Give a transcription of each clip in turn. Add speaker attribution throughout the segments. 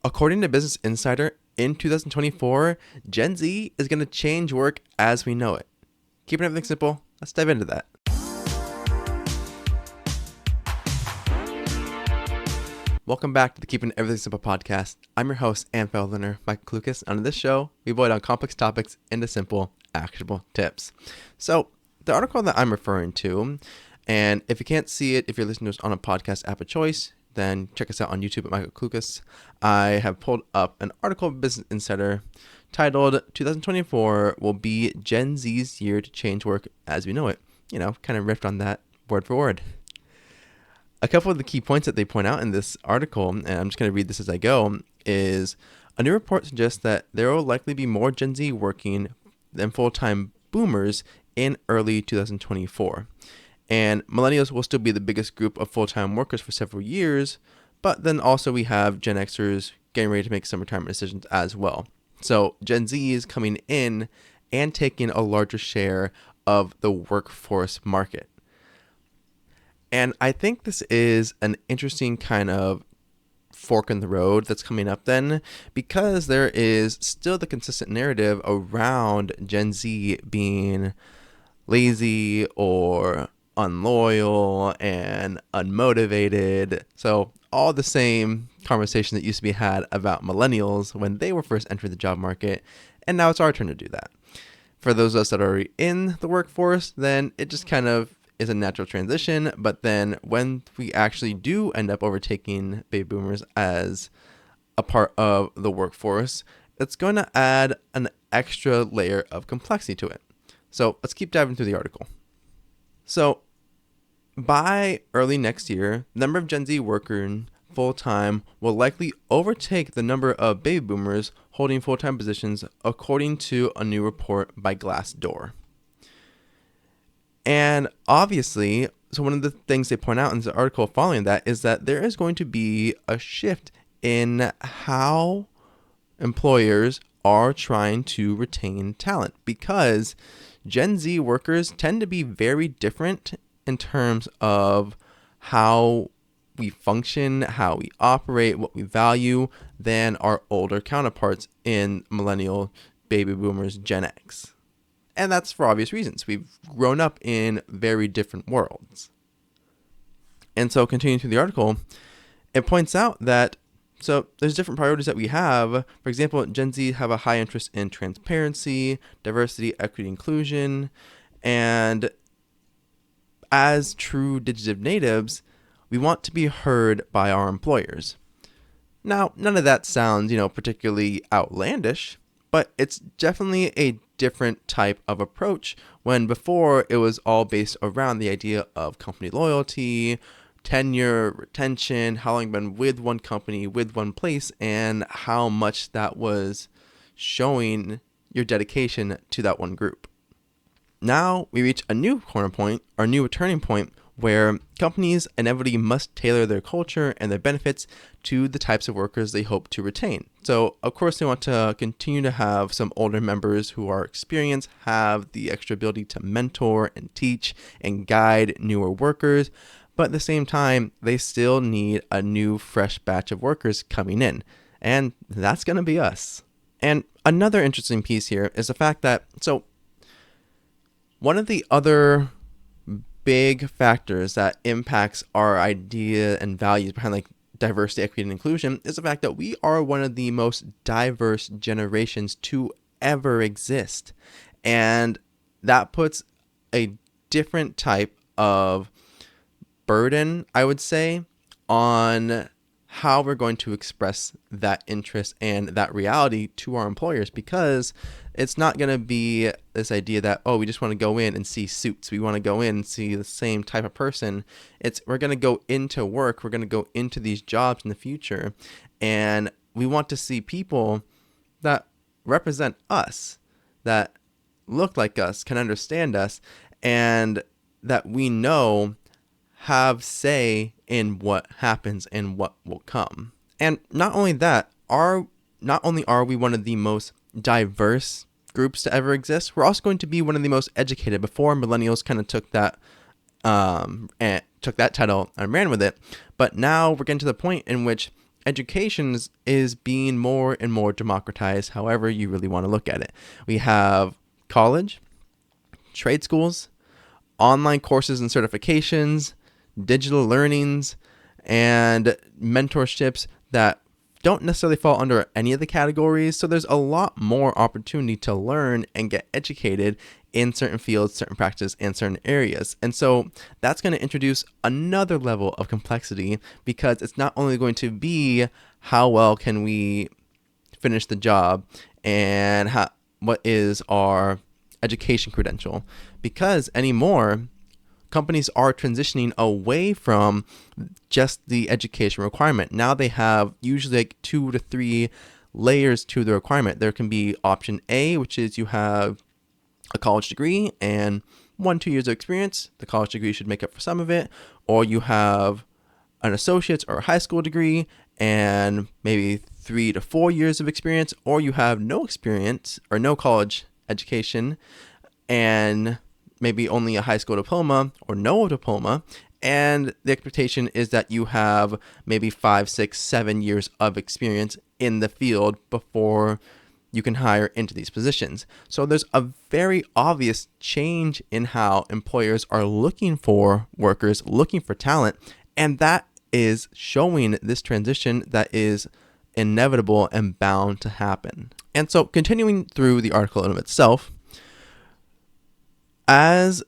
Speaker 1: According to Business Insider, in 2024, Gen Z is going to change work as we know it. Keeping everything simple, let's dive into that. Welcome back to the Keeping Everything Simple podcast. I'm your host and fellow learner, Michael Klucas. On this show, we boil down complex topics into simple, actionable tips. So, the article that I'm referring to, and if you can't see it, if you're listening to us on a podcast app of choice, then check us out on YouTube at Michael Klucas. I have pulled up an article of Business Insider titled 2024 will be Gen Z's year to change work as we know it. You know, kind of riffed on that word for word. A couple of the key points that they point out in this article, and I'm just going to read this as I go, is a new report suggests that there will likely be more Gen Z working than full-time boomers in early 2024. And millennials will still be the biggest group of full-time workers for several years, but then also we have Gen Xers getting ready to make some retirement decisions as well. So Gen Z is coming in and taking a larger share of the workforce market. And I think this is an interesting kind of fork in the road that's coming up then, because there is still the consistent narrative around Gen Z being lazy or unloyal and unmotivated. So all the same conversation that used to be had about millennials when they were first entering the job market, and now it's our turn to do that. For those of us that are already in the workforce, then it just kind of is a natural transition. But then when we actually do end up overtaking baby boomers as a part of the workforce, it's going to add an extra layer of complexity to it. So let's keep diving through the article. So by early next year, the number of Gen Z working full-time will likely overtake the number of baby boomers holding full-time positions, according to a new report by Glassdoor. And obviously, so one of the things they point out in this article following that is that there is going to be a shift in how employers are trying to retain talent, because Gen Z workers tend to be very different in terms of how we function, how we operate, what we value than our older counterparts in millennial, baby boomers, Gen X. And that's for obvious reasons. We've grown up in very different worlds. And so continuing through the article, it points out that so there's different priorities that we have. For example, Gen Z have a high interest in transparency, diversity, equity, inclusion, and as true digital natives, we want to be heard by our employers. Now, none of that sounds, particularly outlandish, but it's definitely a different type of approach when before it was all based around the idea of company loyalty, tenure, retention, how long you've been with one company, with one place, and how much that was showing your dedication to that one group. Now we reach a new corner point, or new turning point, where companies inevitably must tailor their culture and their benefits to the types of workers they hope to retain. So, of course, they want to continue to have some older members who are experienced, have the extra ability to mentor and teach and guide newer workers, but at the same time, they still need a new, fresh batch of workers coming in, and that's going to be us. And another interesting piece here is the fact that, so one of the other big factors that impacts our idea and values behind diversity, equity, and inclusion is the fact that we are one of the most diverse generations to ever exist. And that puts a different type of burden, I would say, on how we're going to express that interest and that reality to our employers, because it's not going to be this idea that, we just want to go in and see suits. We want to go in and see the same type of person. We're going to go into work. We're going to go into these jobs in the future. And we want to see people that represent us, that look like us, can understand us, and that we know have say in what happens and what will come. And not only that, not only are we one of the most diverse groups to ever exist, we're also going to be one of the most educated. Before, millennials kind of took that title and ran with it, but now we're getting to the point in which education is being more and more democratized, however you really want to look at it. We have college, trade schools, online courses and certifications, digital learnings, and mentorships that don't necessarily fall under any of the categories. So there's a lot more opportunity to learn and get educated in certain fields, certain practices, and certain areas. And so that's going to introduce another level of complexity, because it's not only going to be how well can we finish the job and what is our education credential, because anymore companies are transitioning away from just the education requirement. Now they have usually like 2 to 3 layers to the requirement. There can be option A, which is you have a college degree and 1-2 years of experience. The college degree should make up for some of it. Or you have an associate's or a high school degree and maybe 3 to 4 years of experience. Or you have no experience or no college education and maybe only a high school diploma or no diploma, and the expectation is that you have maybe 5, 6, 7 years of experience in the field before you can hire into these positions. So there's a very obvious change in how employers are looking for workers, looking for talent, and that is showing this transition that is inevitable and bound to happen. And so continuing through the article in itself, as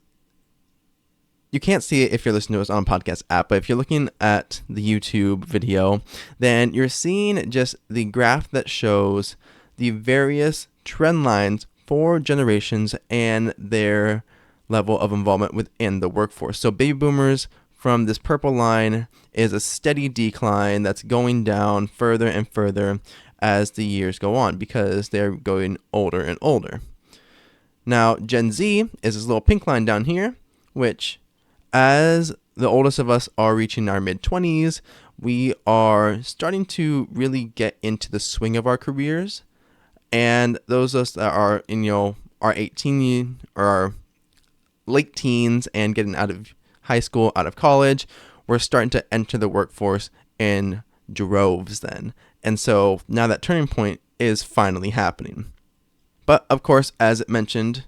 Speaker 1: you can't see it if you're listening to us on a podcast app, but if you're looking at the YouTube video, then you're seeing just the graph that shows the various trend lines for generations and their level of involvement within the workforce. So baby boomers from this purple line is a steady decline that's going down further and further as the years go on, because they're going older and older. Now, Gen Z is this little pink line down here, which as the oldest of us are reaching our mid-20s, we are starting to really get into the swing of our careers. And those of us that are in, our 18 or our late teens and getting out of high school, out of college, we're starting to enter the workforce in droves then. And so now that turning point is finally happening. But of course, as it mentioned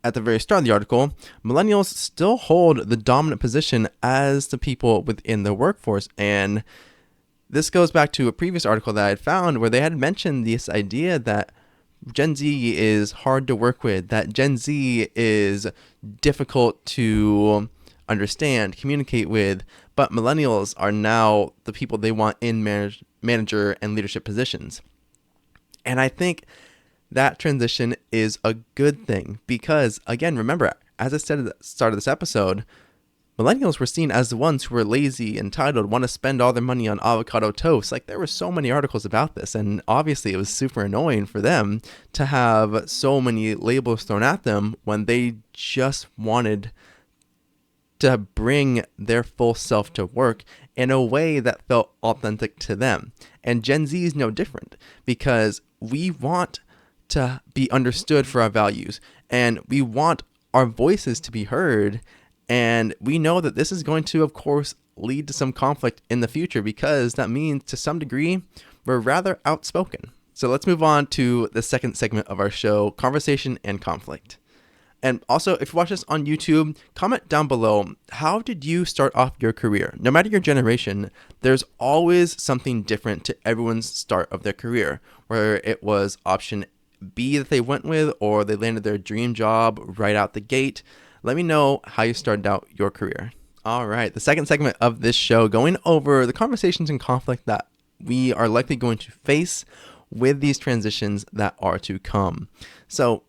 Speaker 1: at the very start of the article, millennials still hold the dominant position as the people within the workforce. And this goes back to a previous article that I had found where they had mentioned this idea that Gen Z is hard to work with, that Gen Z is difficult to understand, communicate with, but millennials are now the people they want in manager and leadership positions. And I think that transition is a good thing because, again, remember, as I said at the start of this episode, millennials were seen as the ones who were lazy, entitled, want to spend all their money on avocado toast. Like, there were so many articles about this, and obviously it was super annoying for them to have so many labels thrown at them when they just wanted to bring their full self to work in a way that felt authentic to them. And Gen Z is no different, because we want to be understood for our values, and we want our voices to be heard. And we know that this is going to, of course, lead to some conflict in the future, because that means to some degree we're rather outspoken. So let's move on to the second segment of our show, conversation and conflict. And also, if you watch this on YouTube, comment down below, how did you start off your career? No matter your generation, there's always something different to everyone's start of their career, where it was option B that they went with, or they landed their dream job right out the gate. Let me know how you started out your career. All right, the second segment of this show, going over the conversations and conflict that we are likely going to face with these transitions that are to come. So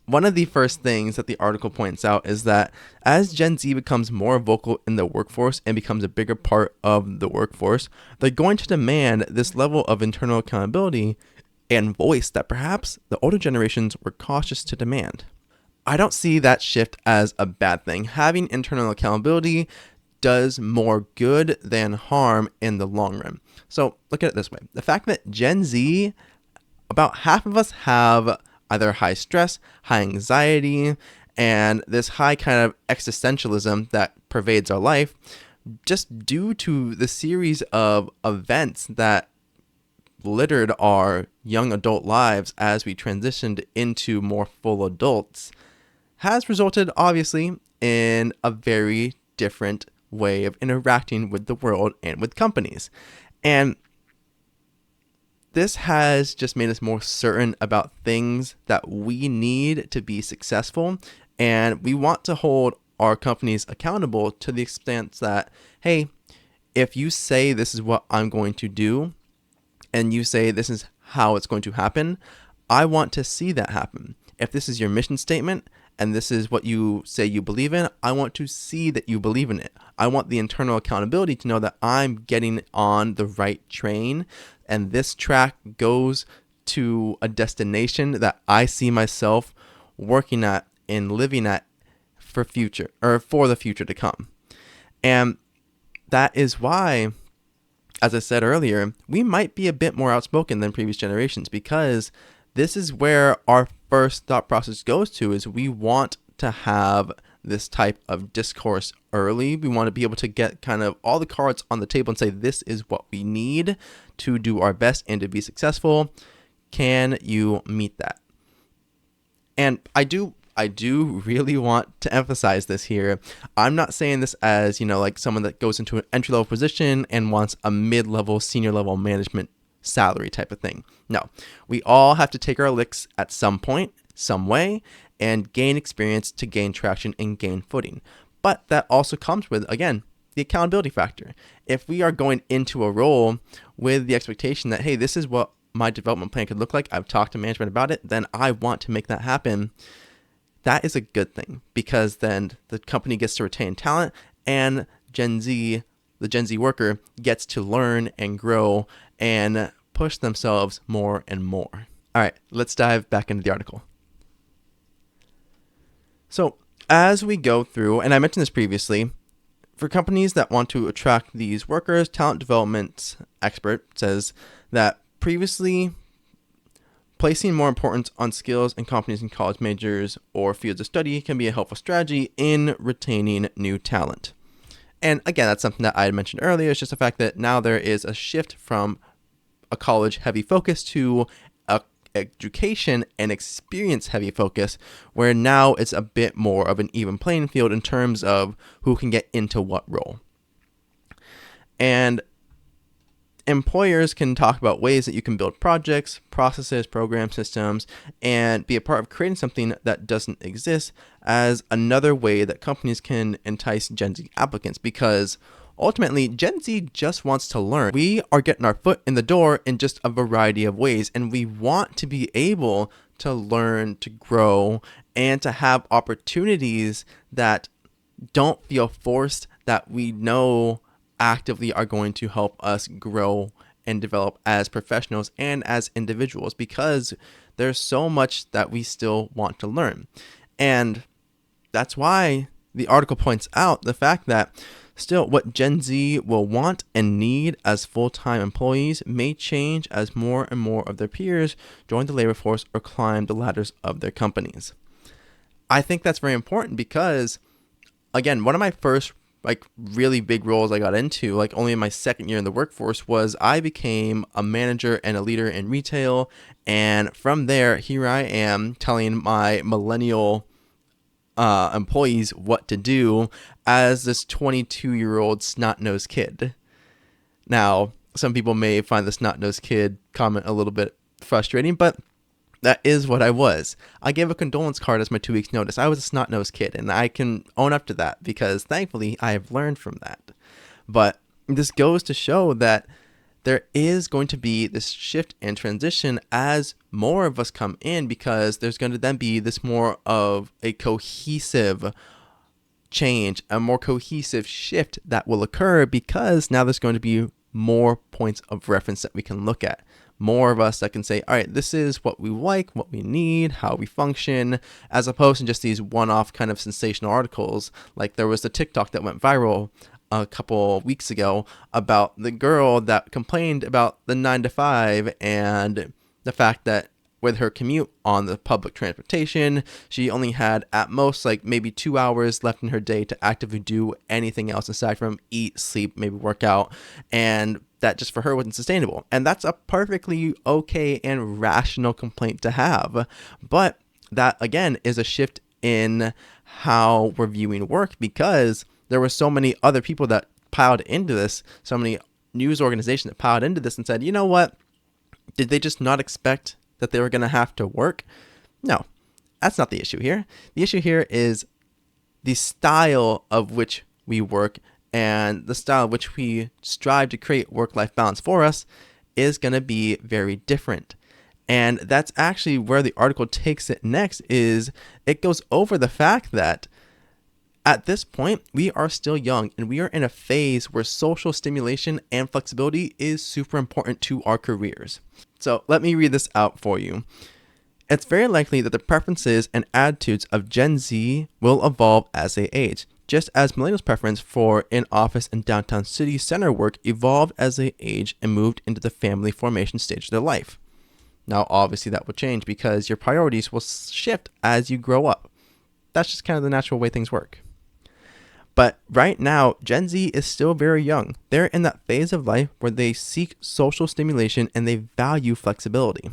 Speaker 1: one of the first things that the article points out is that as Gen Z becomes more vocal in the workforce and becomes a bigger part of the workforce, they're going to demand this level of internal accountability and voice that perhaps the older generations were cautious to demand. I don't see that shift as a bad thing. Having internal accountability does more good than harm in the long run. So look at it this way. The fact that Gen Z, about half of us have either high stress, high anxiety, and this high kind of existentialism that pervades our life, just due to the series of events that littered our young adult lives as we transitioned into more full adults, has resulted obviously in a very different way of interacting with the world and with companies. And this has just made us more certain about things that we need to be successful. And we want to hold our companies accountable to the extent that, hey, if you say this is what I'm going to do, and you say this is how it's going to happen, I want to see that happen. If this is your mission statement and this is what you say you believe in, I want to see that you believe in it. I want the internal accountability to know that I'm getting on the right train and this track goes to a destination that I see myself working at and living at for the future to come. And that is why, as I said earlier, we might be a bit more outspoken than previous generations, because this is where our first thought process goes to, is we want to have this type of discourse early. We want to be able to get kind of all the cards on the table and say, this is what we need to do our best and to be successful. Can you meet that? And I do really want to emphasize this here. I'm not saying this as, like someone that goes into an entry-level position and wants a mid-level, senior-level management salary type of thing. No, we all have to take our licks at some point, some way, and gain experience to gain traction and gain footing. But that also comes with, again, the accountability factor. If we are going into a role with the expectation that, hey, this is what my development plan could look like, I've talked to management about it, then I want to make that happen. That is a good thing, because then the company gets to retain talent and the Gen Z worker gets to learn and grow and push themselves more and more. All right, let's dive back into the article. So as we go through, and I mentioned this previously, for companies that want to attract these workers, talent development expert says that previously placing more importance on skills and competencies in college majors or fields of study can be a helpful strategy in retaining new talent. And again, that's something that I had mentioned earlier. It's just the fact that now there is a shift from a college heavy focus to a education and experience heavy focus, where now it's a bit more of an even playing field in terms of who can get into what role. And employers can talk about ways that you can build projects, processes, program systems, and be a part of creating something that doesn't exist as another way that companies can entice Gen Z applicants, because ultimately Gen Z just wants to learn. We are getting our foot in the door in just a variety of ways, and we want to be able to learn, to grow, and to have opportunities that don't feel forced, that we know actively are going to help us grow and develop as professionals and as individuals, because there's so much that we still want to learn. And that's why the article points out the fact that still what Gen Z will want and need as full-time employees may change as more and more of their peers join the labor force or climb the ladders of their companies. I think that's very important because, again, one of my first really big roles I got into, only in my second year in the workforce, was I became a manager and a leader in retail. And from there, here I am telling my millennial employees what to do as this 22-year-old snot-nosed kid. Now, some people may find the snot-nosed kid comment a little bit frustrating, but that is what I was. I gave a condolence card as my 2 weeks notice. I was a snot-nosed kid, and I can own up to that because thankfully I have learned from that. But this goes to show that there is going to be this shift and transition as more of us come in, because there's going to then be this more of a cohesive change, a more cohesive shift that will occur, because now there's going to be more points of reference that we can look at. More of us that can say, all right, this is what we like, what we need, how we function, as opposed to just these one-off kind of sensational articles. Like there was the TikTok that went viral a couple weeks ago about the girl that complained about the 9 to 5 and the fact that with her commute on the public transportation. She only had at most like maybe 2 hours left in her day to actively do anything else aside from eat, sleep, maybe work out. And that just for her wasn't sustainable. And that's a perfectly okay and rational complaint to have. But that, again, is a shift in how we're viewing work, because there were so many other people that piled into this, so many news organizations that piled into this and said, you know what? Did they just not expect that they were going to have to work? No, that's not the issue here. The issue here is the style of which we work and the style of which we strive to create work-life balance for us is going to be very different. And that's actually where the article takes it next. Is it goes over the fact that at this point, we are still young and we are in a phase where social stimulation and flexibility is super important to our careers. So let me read this out for you. It's very likely that the preferences and attitudes of Gen Z will evolve as they age, just as millennials' preference for in-office and downtown city center work evolved as they age and moved into the family formation stage of their life. Now, obviously that will change because your priorities will shift as you grow up. That's just kind of the natural way things work. But right now, Gen Z is still very young. They're in that phase of life where they seek social stimulation and they value flexibility.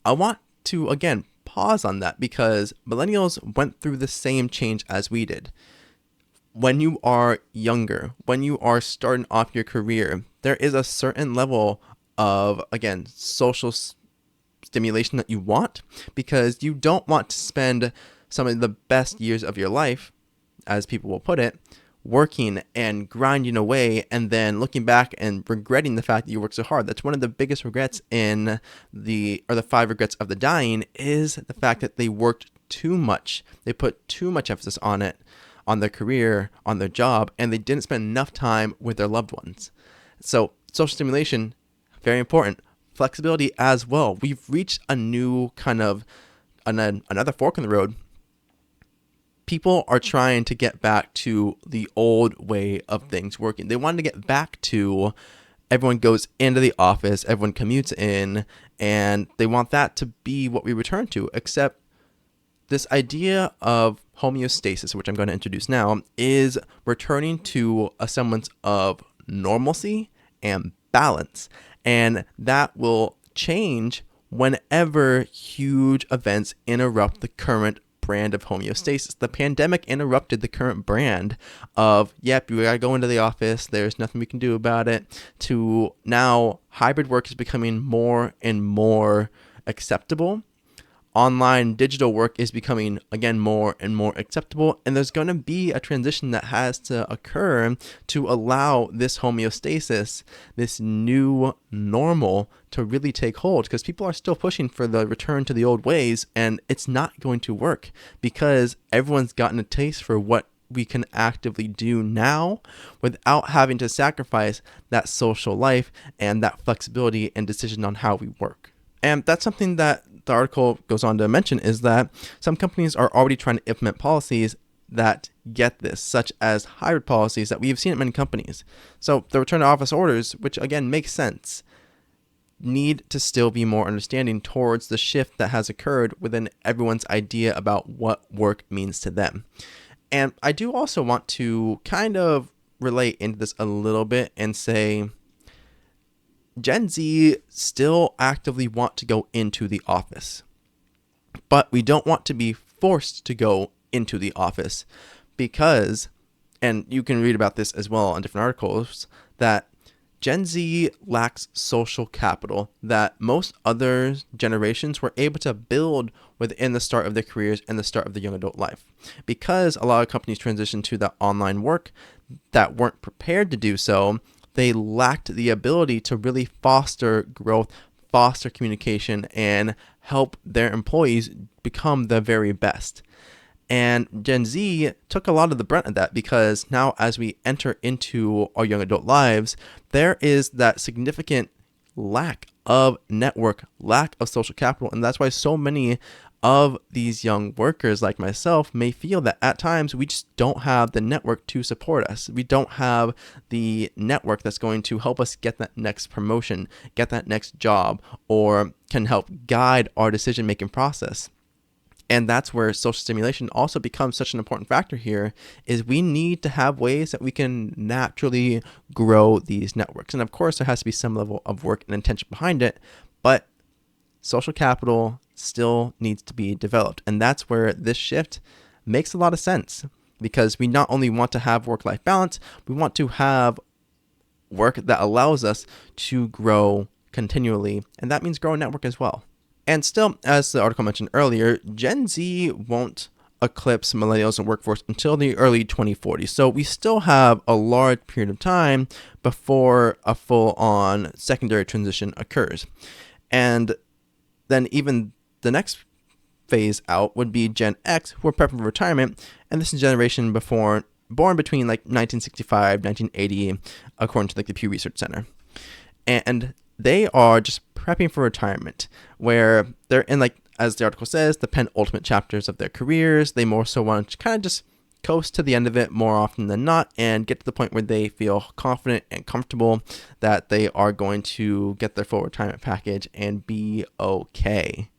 Speaker 1: I want to, again, pause on that because millennials went through the same change as we did. When you are younger, when you are starting off your career, there is a certain level of, again, social stimulation that you want, because you don't want to spend some of the best years of your life, as people will put it, working and grinding away and then looking back and regretting the fact that you worked so hard. That's one of the biggest regrets the 5 regrets of the dying, is the fact that they worked too much. They put too much emphasis on it, on their career, on their job, and they didn't spend enough time with their loved ones. So social stimulation, very important. Flexibility as well. We've reached a new kind of another fork in the road. People are trying to get back to the old way of things working. They want to get back to everyone goes into the office, everyone commutes in, and they want that to be what we return to, except this idea of homeostasis, which I'm going to introduce now, is returning to a semblance of normalcy and balance. And that will change whenever huge events interrupt the current brand of homeostasis. The pandemic interrupted the current brand of, yep, we gotta go into the office, there's nothing we can do about it, to now hybrid work is becoming more and more acceptable. Online digital work is becoming, again, more and more acceptable, and there's going to be a transition that has to occur to allow this homeostasis, this new normal, to really take hold, because people are still pushing for the return to the old ways, and it's not going to work because everyone's gotten a taste for what we can actively do now without having to sacrifice that social life and that flexibility and decision on how we work. And that's something that the article goes on to mention, is that some companies are already trying to implement policies that get this, such as hybrid policies that we have seen at many companies. So the return to office orders, which again makes sense, need to still be more understanding towards the shift that has occurred within everyone's idea about what work means to them. And I do also want to kind of relate into this a little bit and say, Gen Z still actively want to go into the office, but we don't want to be forced to go into the office because, and you can read about this as well on different articles, that Gen Z lacks social capital that most other generations were able to build within the start of their careers and the start of the young adult life. Because a lot of companies transitioned to the online work that weren't prepared to do so, they lacked the ability to really foster growth, foster communication, and help their employees become the very best. And Gen Z took a lot of the brunt of that, because now as we enter into our young adult lives, there is that significant lack of network, lack of social capital. And that's why so many of these young workers like myself may feel that at times we just don't have the network to support us. We don't have the network that's going to help us get that next promotion, get that next job, or can help guide our decision-making process. And that's where social stimulation also becomes such an important factor here, is we need to have ways that we can naturally grow these networks. And of course, there has to be some level of work and intention behind it, but social capital still needs to be developed. And that's where this shift makes a lot of sense, because we not only want to have work-life balance, we want to have work that allows us to grow continually. And that means grow a network as well. And still, as the article mentioned earlier, Gen Z won't eclipse millennials in workforce until the early 2040s. So we still have a large period of time before a full-on secondary transition occurs. And then even the next phase out would be Gen X, who are prepping for retirement. And this is a generation born between like 1965, 1980, according to like the Pew Research Center. And they are just prepping for retirement, where they're in, like, as the article says, the penultimate chapters of their careers. They more so want to kind of just coast to the end of it more often than not and get to the point where they feel confident and comfortable that they are going to get their full retirement package and be okay.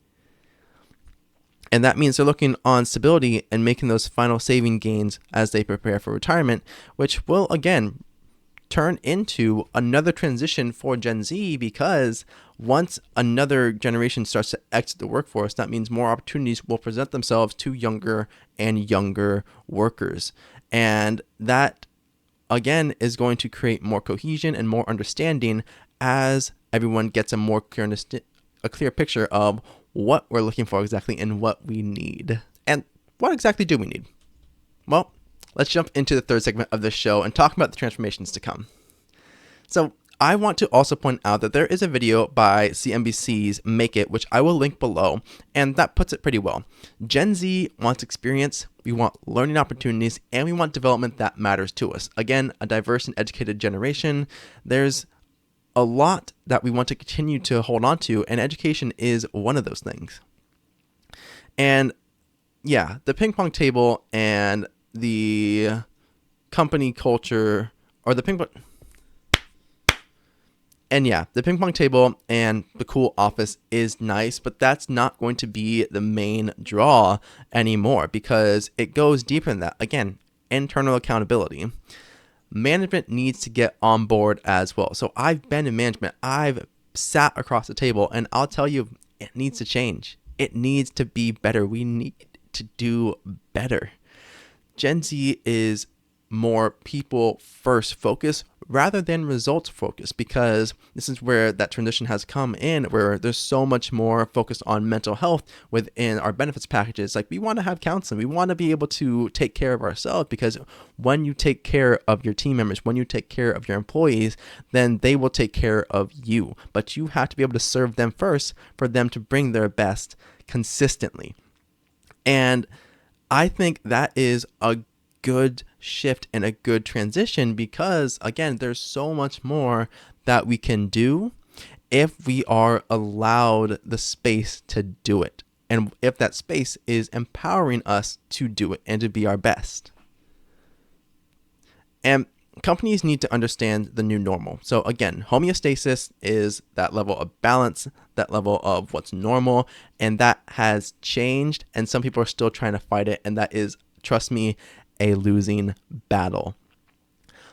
Speaker 1: And that means they're looking on stability and making those final saving gains as they prepare for retirement, which will, again, turn into another transition for Gen Z, because once another generation starts to exit the workforce, that means more opportunities will present themselves to younger and younger workers. And that, again, is going to create more cohesion and more understanding as everyone gets a clear picture of what we're looking for exactly and what we need. And what exactly do we need? Well, let's jump into the third segment of this show and talk about the transformations to come. So I want to also point out that there is a video by CNBC's Make It, which I will link below, and that puts it pretty well. Gen Z wants experience, we want learning opportunities, and we want development that matters to us. Again, a diverse and educated generation. There's a lot that we want to continue to hold on to, and education is one of those things. And yeah, the ping pong table and the company culture, or the ping pong table and the cool office is nice, but that's not going to be the main draw anymore, because it goes deeper than that. Again, internal accountability. Management needs to get on board as well. So I've been in management. I've sat across the table, and I'll tell you, it needs to change. It needs to be better. We need to do better. Gen Z is more people first focus rather than results focus, because this is where that transition has come in, where there's so much more focused on mental health within our benefits packages. Like, we want to have counseling. We want to be able to take care of ourselves, because when you take care of your team members, when you take care of your employees, then they will take care of you. But you have to be able to serve them first for them to bring their best consistently. And I think that is a good shift and a good transition, because again, there's so much more that we can do if we are allowed the space to do it, and if that space is empowering us to do it and to be our best. And companies need to understand the new normal. So again, homeostasis is that level of balance, that level of what's normal, and that has changed, and some people are still trying to fight it, and that is, trust me, a losing battle.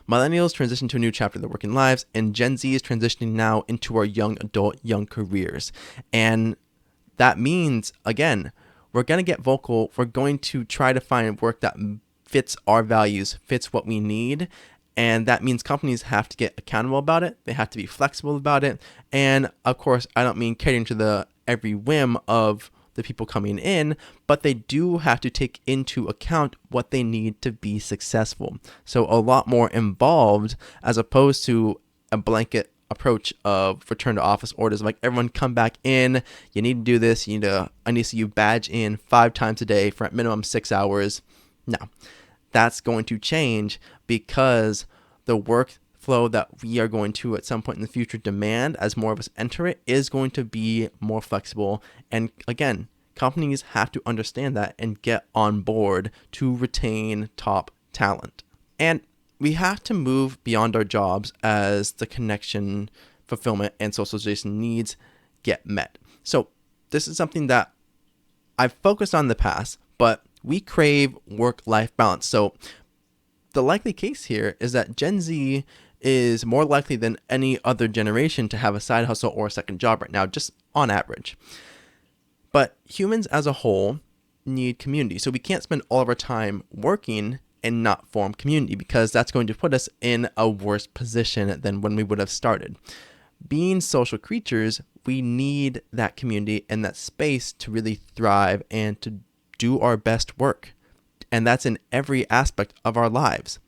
Speaker 1: Millennials transition to a new chapter of their working lives, and Gen Z is transitioning now into our young adult, young careers. And that means, again, we're going to get vocal. We're going to try to find work that fits our values, fits what we need. And that means companies have to get accountable about it. They have to be flexible about it. And of course, I don't mean catering to the every whim of the people coming in, but they do have to take into account what they need to be successful. So a lot more involved, as opposed to a blanket approach of return to office orders, like, everyone come back in, you need to do this, I need to see you badge in 5 times a day for at minimum 6 hours. No, that's going to change, because the workflow that we are going to at some point in the future demand as more of us enter it is going to be more flexible. And again, Companies have to understand that and get on board to retain top talent. And we have to move beyond our jobs as the connection, fulfillment, and socialization needs get met. So this is something that I've focused on in the past, but we crave work-life balance. So the likely case here is that Gen Z is more likely than any other generation to have a side hustle or a second job right now, just on average. But humans as a whole need community. So we can't spend all of our time working and not form community, because that's going to put us in a worse position than when we would have started. Being social creatures, we need that community and that space to really thrive and to do our best work. And that's in every aspect of our lives.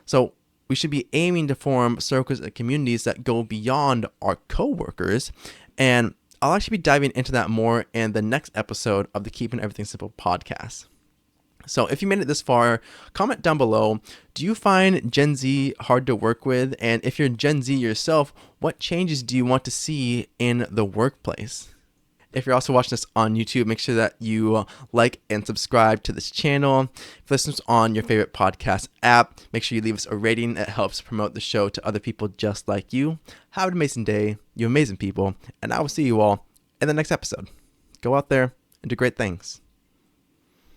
Speaker 1: So we should be aiming to form circles and communities that go beyond our coworkers. And I'll actually be diving into that more in the next episode of the Keeping Everything Simple podcast. So if you made it this far, comment down below. Do you find Gen Z hard to work with? And if you're Gen Z yourself, what changes do you want to see in the workplace? If you're also watching this on YouTube, make sure that you like and subscribe to this channel. If this is on your favorite podcast app, make sure you leave us a rating. It helps promote the show to other people just like you. Have an amazing day, you amazing people, and I will see you all in the next episode. Go out there and do great things.